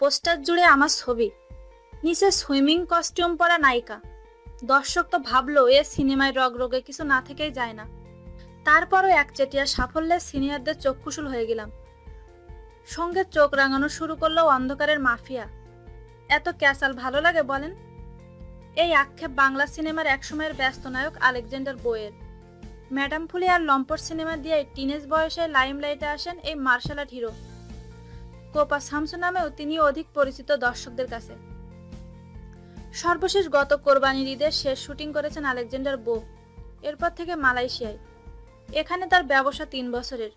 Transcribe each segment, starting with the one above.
Poster জুড়ে আমার ছবি, নিচে সুইমিং কস্টিউম পরা নায়িকা। দর্শক তো ভাবলো এ সিনেমায় রগরগে কিছু না থেকেই যায় না। তারপরও একচেটিয়া সাফল্যে সিনিয়রদের চক্ষুশূল হয়ে গেলাম। সঙ্গে চোখ রাঙানো শুরু করলো অন্ধকারের মাফিয়া। এত ক্যাসাল ভালো লাগে বলেন? এই আক্ষেপ বাংলা সিনেমার একসময়ের ব্যস্ত নায়ক আলেকজান্ডার বইয়ের। ম্যাডাম ফুলি আর লম্পট সিনেমা দিয়ে টিনেজ বয়সে লাইমলাইটে আসেন এই martial art hero. Kopa Shamsu নামেও তিনি অধিক পরিচিত দর্শকদের কাছে। সর্বশেষ গত কোরবানির ঈদের শেষ শুটিং করেছেন আলেকজান্ডার বো। এরপর থেকে মালয়েশিয়ায়। এখানে তার ব্যবসা 3 বছরের।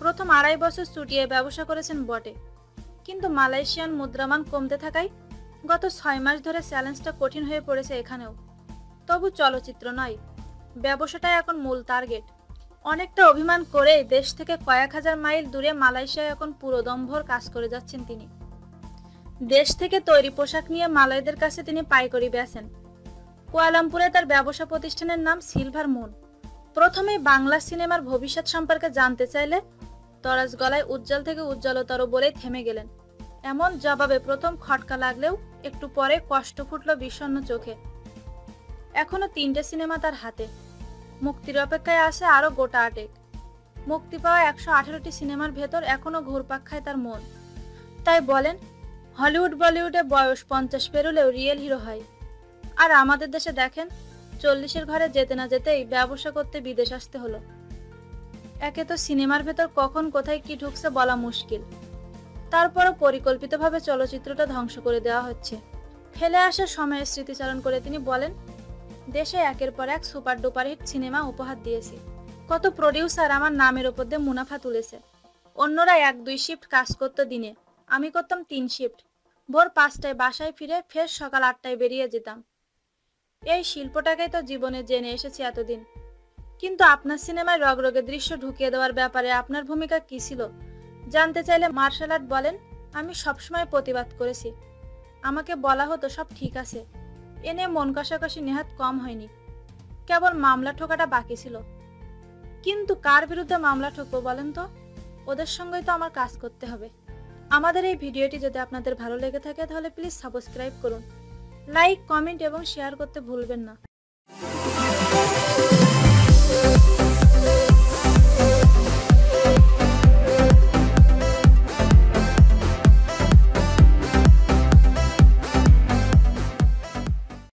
প্রথম 2.5 বছর চুটিয়ে ব্যবসা করেছেন বটে, কিন্তু মালয়েশিয়ান মুদ্রামান কমতে থাকায় গত 6 মাস ধরে চ্যালেঞ্জটা কঠিন হয়ে পড়েছে এখানেও। তবু চলচ্চিত্র নয়, ব্যবসাটাই এখন মূল টার্গেট। অনেকটা অভিমান করে দেশ থেকে কয়েক হাজার মাইল দূরে মালয়েশিয়ায় এখন পুরোদমভর কাজ করে যাচ্ছেন তিনি। দেশ থেকে তৈরি পোশাক নিয়ে মালয়দের কাছে তিনি পাইকারি বেচেন। কুয়ালালামপুরে তার ব্যবসা প্রতিষ্ঠানের নাম সিলভার মুন। প্রথমে বাংলা সিনেমার ভবিষ্যৎ সম্পর্কে জানতে চাইলে তরাজ গলায় উজ্জ্বল থেকে উজ্জ্বলতর বলেই থেমে গেলেন। এমন জবাবে প্রথম খটকা লাগলেও একটু পরে কষ্ট ফুটল বিষণ্ণ চোখে। এখনো 3টে সিনেমা তার হাতে, মুক্তির অপেক্ষায় আছে আরো গোটা 8। মুক্তি পাওয়া 118টি সিনেমার ভেতর এখনো ঘুরপাক খায় তার মন। তাই বলেন, হলিউড বলিউডে বয়স 50 পেরোলেও রিয়েল হিরো হয়। আর আমাদের দেশে দেখেন, 40-এর ঘরে যেতে না যেতেই ব্যবসা করতে বিদেশ আসতে হলো। একে তো সিনেমার ভেতর কখন কোথায় কি ঢুকছে বলা মুশকিল, তারপরও পরিকল্পিতভাবে চলচ্চিত্রটা ধ্বংস করে দেওয়া হচ্ছে। ফেলে আসা সময়ের স্মৃতিচারণ করে তিনি বলেন, দেশে একের পর এক সুপার ডুপার হিট সিনেমা উপহার দিয়েছি। কত প্রডিউসার আমার নামের ওপর দিয়ে মুনাফা তুলেছে। অন্যরা 1-2 শিফট কাজ করতো দিনে, আমি করতাম 3 শিফট। ভোর 5টায় বাসায় ফিরে ফের সকাল 8টায় বেরিয়ে যেতাম। এই শিল্পটাকেই তো জীবনে জেনে এসেছি এতদিন। কিন্তু আপনার সিনেমায় রগরগে দৃশ্য ঢুকিয়ে দেওয়ার ব্যাপারে আপনার ভূমিকা কি ছিল জানতে চাইলে মার্শাল আর্ট বলেন, আমি সবসময় প্রতিবাদ করেছি। আমাকে বলা হতো সব ঠিক আছে, এনে মন কষাকষি নেহাত কম হয়নি, কেবল মামলা ঠোকাটা বাকি ছিল। কিন্তু কার বিরুদ্ধে মামলা ঠকবো বলেন তো? ওদের সঙ্গেই তো আমার কাজ করতে হবে। আমাদের এই ভিডিওটি যদি আপনাদের ভালো লেগে থাকে তাহলে প্লিজ সাবস্ক্রাইব করুন, লাইক, কমেন্ট এবং শেয়ার করতে ভুলবেন না।